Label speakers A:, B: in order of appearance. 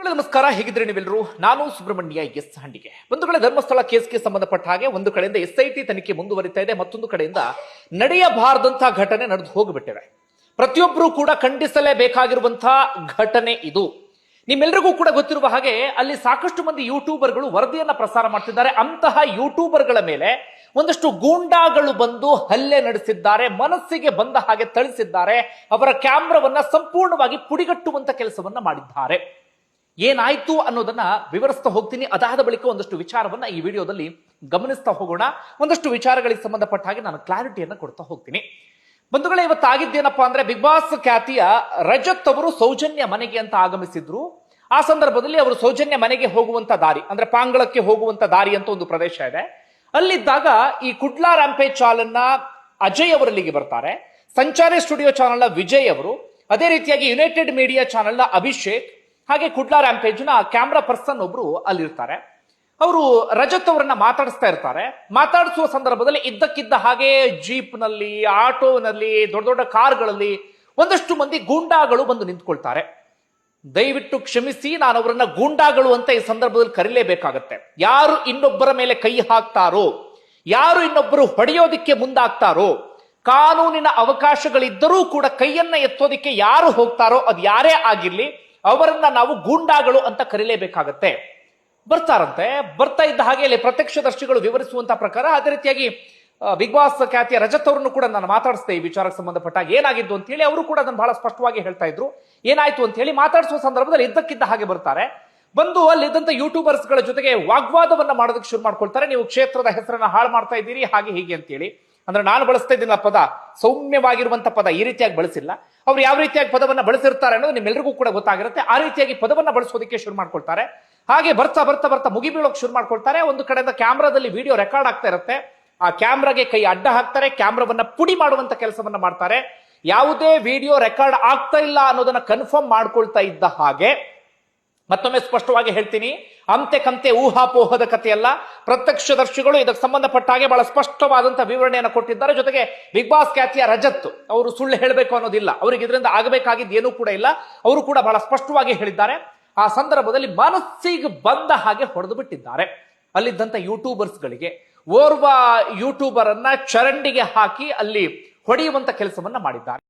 A: ನಮಸ್ಕಾರ, ಹೇಗಿದ್ರೆ ನೀವೆಲ್ಲರೂ. ನಾನು ಸುಬ್ರಹ್ಮಣ್ಯ ಎಸ್ ಹಂಡಿಗೆ. ಬಂಧುಗಳೇ, ಧರ್ಮಸ್ಥಳ ಕೇಸ್ಗೆ ಸಂಬಂಧಪಟ್ಟ ಹಾಗೆ ಒಂದು ಕಡೆಯಿಂದ SIT ತನಿಖೆ ಮುಂದುವರಿತಾ ಇದೆ, ಮತ್ತೊಂದು ಕಡೆಯಿಂದ ನಡೆಯಬಾರದಂತಹ ಘಟನೆ ನಡೆದು ಹೋಗಿಬಿಟ್ಟಿವೆ. ಪ್ರತಿಯೊಬ್ಬರೂ ಕೂಡ ಖಂಡಿಸಲೇಬೇಕಾಗಿರುವಂತಹ ಘಟನೆ ಇದು. ನಿಮ್ಮೆಲ್ಲರಿಗೂ ಕೂಡ ಗೊತ್ತಿರುವ ಹಾಗೆ ಅಲ್ಲಿ ಸಾಕಷ್ಟು ಮಂದಿ ಯೂಟ್ಯೂಬರ್ಗಳು ವರದಿಯನ್ನ ಪ್ರಸಾರ ಮಾಡ್ತಿದ್ದಾರೆ. ಅಂತಹ ಯೂಟ್ಯೂಬರ್ಗಳ ಮೇಲೆ ಒಂದಷ್ಟು ಗೂಂಡಾಗಳು ಬಂದು ಹಲ್ಲೆ ನಡೆಸಿದ್ದಾರೆ, ಮನಸ್ಸಿಗೆ ಬಂದ ಹಾಗೆ ಥಳಿಸಿದ್ದಾರೆ, ಅವರ ಕ್ಯಾಮ್ರಾವನ್ನ ಸಂಪೂರ್ಣವಾಗಿ ಪುಡಿಗಟ್ಟುವಂತ ಕೆಲಸವನ್ನ ಮಾಡಿದ್ದಾರೆ. ಏನಾಯ್ತು ಅನ್ನೋದನ್ನ ವಿವರಿಸ್ತಾ ಹೋಗ್ತೀನಿ. ಅದಾದ ಬಳಿಕ ಒಂದಷ್ಟು ವಿಚಾರವನ್ನ ಈ ವಿಡಿಯೋದಲ್ಲಿ ಗಮನಿಸ್ತಾ ಹೋಗೋಣ. ಒಂದಷ್ಟು ವಿಚಾರಗಳಿಗೆ ಸಂಬಂಧಪಟ್ಟ ಹಾಗೆ ನಾನು ಕ್ಲಾರಿಟಿಯನ್ನ ಕೊಡ್ತಾ ಹೋಗ್ತೀನಿ. ಬಂಧುಗಳೇ, ಇವತ್ತಾಗಿದ್ದೇನಪ್ಪಾ ಅಂದ್ರೆ, ಬಿಗ್ ಬಾಸ್ ಖ್ಯಾತಿಯ ರಜತ್ ಅವರು ಸೌಜನ್ಯ ಮನೆಗೆ ಅಂತ ಆಗಮಿಸಿದ್ರು. ಆ ಸಂದರ್ಭದಲ್ಲಿ ಅವರು ಸೌಜನ್ಯ ಮನೆಗೆ ಹೋಗುವಂತ ದಾರಿ ಅಂದ್ರೆ ಪಾಂಗಳಕ್ಕೆ ಹೋಗುವಂತ ದಾರಿ ಅಂತ ಒಂದು ಪ್ರದೇಶ ಇದೆ. ಅಲ್ಲಿದ್ದಾಗ ಈ ಕುಡ್ಲಾ ರ್ಯಾಂಪೇಜ್ ಚಾನಲ್ನ ಅಜಯ್ ಅವರಲ್ಲಿಗೆ ಬರ್ತಾರೆ, ಸಂಚಾರಿ ಸ್ಟುಡಿಯೋ ಚಾನಲ್ನ ವಿಜಯ್ ಅವರು, ಅದೇ ರೀತಿಯಾಗಿ ಯುನೈಟೆಡ್ ಮೀಡಿಯಾ ಚಾನಲ್ನ ಅಭಿಷೇಕ್, ಹಾಗೆ ಕುಡ್ಲಾ ರ್ಯಾಂಪೇಜ್ ನ ಕ್ಯಾಮ್ರಾ ಪರ್ಸನ್ ಒಬ್ರು ಅಲ್ಲಿರ್ತಾರೆ. ಅವರು ರಜತ್ ಅವರನ್ನ ಮಾತಾಡಿಸ್ತಾ ಇರ್ತಾರೆ. ಮಾತಾಡಿಸುವ ಸಂದರ್ಭದಲ್ಲಿ ಇದ್ದಕ್ಕಿದ್ದ ಹಾಗೆ ಜೀಪ್ ನಲ್ಲಿ, ಆಟೋನಲ್ಲಿ, ದೊಡ್ಡ ದೊಡ್ಡ ಕಾರ್ಗಳಲ್ಲಿ ಒಂದಷ್ಟು ಮಂದಿ ಗೂಂಡಾಗಳು ಬಂದು ನಿಂತ್ಕೊಳ್ತಾರೆ. ದಯವಿಟ್ಟು ಕ್ಷಮಿಸಿ, ನಾನು ಅವರನ್ನ ಗೂಂಡಾಗಳು ಅಂತ ಈ ಸಂದರ್ಭದಲ್ಲಿ ಕರೀಲೇಬೇಕಾಗತ್ತೆ. ಯಾರು ಇನ್ನೊಬ್ಬರ ಮೇಲೆ ಕೈ ಹಾಕ್ತಾರೋ, ಯಾರು ಇನ್ನೊಬ್ಬರು ಹೊಡೆಯೋದಿಕ್ಕೆ ಮುಂದಾಗ್ತಾರೋ, ಕಾನೂನಿನ ಅವಕಾಶಗಳಿದ್ದರೂ ಕೂಡ ಕೈಯನ್ನ ಎತ್ತೋದಿಕ್ಕೆ ಯಾರು ಹೋಗ್ತಾರೋ, ಅದು ಯಾರೇ ಆಗಿರ್ಲಿ, ಅವರನ್ನ ನಾವು ಗೂಂಡಾಗಳು ಅಂತ ಕರೀಲೇಬೇಕಾಗತ್ತೆ. ಬರ್ತಾರಂತೆ. ಬರ್ತಾ ಇದ್ದ ಹಾಗೆ ಇಲ್ಲಿ ಪ್ರತ್ಯಕ್ಷದರ್ಶಿಗಳು ವಿವರಿಸುವಂತಹ ಪ್ರಕಾರ ಅದೇ ರೀತಿಯಾಗಿ ಬಿಗ್ ಬಾಸ್ ಖ್ಯಾತಿಯ ರಜತ್ ಅವರನ್ನು ಕೂಡ ನಾನು ಮಾತಾಡಿಸಿದೆ ಈ ವಿಚಾರಕ್ಕೆ ಸಂಬಂಧಪಟ್ಟಾಗ ಏನಾಗಿದ್ದು ಅಂತ ಹೇಳಿ. ಅವರು ಕೂಡ ಅದನ್ನು ಬಹಳ ಸ್ಪಷ್ಟವಾಗಿ ಹೇಳ್ತಾ ಇದ್ರು. ಏನಾಯ್ತು ಅಂತ ಹೇಳಿ ಮಾತಾಡಿಸುವ ಸಂದರ್ಭದಲ್ಲಿ ಇದ್ದಕ್ಕಿದ್ದ ಹಾಗೆ ಬರ್ತಾರೆ. ಬಂದು ಅಲ್ಲಿದ್ದಂತ ಯೂಟ್ಯೂಬರ್ಸ್ ಗಳ ಜೊತೆಗೆ ವಾಗ್ವಾದವನ್ನ ಮಾಡೋದಕ್ಕೆ ಶುರು ಮಾಡ್ಕೊಳ್ತಾರೆ. ನೀವು ಕ್ಷೇತ್ರದ ಹೆಸರನ್ನ ಹಾಳು ಮಾಡ್ತಾ ಇದ್ದೀರಿ, ಹಾಗೆ ಹೀಗೆ ಅಂತ ಹೇಳಿ. ಅಂದ್ರೆ ನಾನು ಬಳಸ್ತಾ ಇದ್ದೀನಿ ಆ ಪದ, ಸೌಮ್ಯವಾಗಿರುವಂತ ಪದ, ಈ ರೀತಿಯಾಗಿ ಬಳಸಿಲ್ಲ. ಅವ್ರು ಯಾವ ರೀತಿಯಾಗಿ ಪದವನ್ನ ಬಳಸಿರ್ತಾರೆ ಅನ್ನೋದು ನಿಮ್ಮೆಲ್ಲರಿಗೂ ಕೂಡ ಗೊತ್ತಾಗಿರುತ್ತೆ. ಆ ರೀತಿಯಾಗಿ ಪದವನ್ನ ಬಳಸೋದಕ್ಕೆ ಶುರು ಮಾಡ್ಕೊಳ್ತಾರೆ. ಹಾಗೆ ಬರ್ತಾ ಬರ್ತಾ ಬರ್ತಾ ಮುಗಿ ಬೀಳೋಕೆ ಶುರು ಮಾಡ್ಕೊಳ್ತಾರೆ. ಒಂದು ಕಡೆಯಿಂದ ಕ್ಯಾಮ್ರಾದಲ್ಲಿ ವಿಡಿಯೋ ರೆಕಾರ್ಡ್ ಆಗ್ತಾ ಇರುತ್ತೆ. ಆ ಕ್ಯಾಮ್ರಾಗೆ ಕೈ ಅಡ್ಡ ಹಾಕ್ತಾರೆ, ಕ್ಯಾಮ್ರಾವನ್ನ ಪುಡಿ ಮಾಡುವಂತ ಕೆಲಸವನ್ನ ಮಾಡ್ತಾರೆ. ಯಾವುದೇ ವಿಡಿಯೋ ರೆಕಾರ್ಡ್ ಆಗ್ತಾ ಇಲ್ಲ ಅನ್ನೋದನ್ನ ಕನ್ಫರ್ಮ್ ಮಾಡ್ಕೊಳ್ತಾ ಇದ್ದ ಹಾಗೆ, ಮತ್ತೊಮ್ಮೆ ಸ್ಪಷ್ಟವಾಗಿ ಹೇಳ್ತೀನಿ, ಅಂತೆ ಕಂತೆ ಊಹಾಪೋಹದ ಕಥೆಯಲ್ಲ. ಪ್ರತ್ಯಕ್ಷದರ್ಶಿಗಳು ಇದಕ್ಕೆ ಸಂಬಂಧಪಟ್ಟ ಹಾಗೆ ಬಹಳ ಸ್ಪಷ್ಟವಾದಂತಹ ವಿವರಣೆಯನ್ನು ಕೊಟ್ಟಿದ್ದಾರೆ. ಜೊತೆಗೆ ಬಿಗ್ ಬಾಸ್ ಖ್ಯಾತಿಯ ರಜತ್ ಅವರು ಸುಳ್ಳು ಹೇಳಬೇಕು ಅನ್ನೋದಿಲ್ಲ, ಅವರಿಗೆ ಇದರಿಂದ ಆಗಬೇಕಾಗಿದ್ದು ಏನೂ ಕೂಡ ಇಲ್ಲ. ಅವರು ಕೂಡ ಬಹಳ ಸ್ಪಷ್ಟವಾಗಿ ಹೇಳಿದ್ದಾರೆ. ಆ ಸಂದರ್ಭದಲ್ಲಿ ಮನಸ್ಸಿಗೆ ಬಂದ ಹಾಗೆ ಹೊಡೆದು ಬಿಟ್ಟಿದ್ದಾರೆ ಅಲ್ಲಿದ್ದಂತ ಯೂಟ್ಯೂಬರ್ಸ್ ಗಳಿಗೆ. ಓರ್ವ ಯೂಟ್ಯೂಬರ್ ಅನ್ನ ಚರಂಡಿಗೆ ಹಾಕಿ ಅಲ್ಲಿ ಹೊಡೆಯುವಂತ ಕೆಲಸವನ್ನ ಮಾಡಿದ್ದಾರೆ.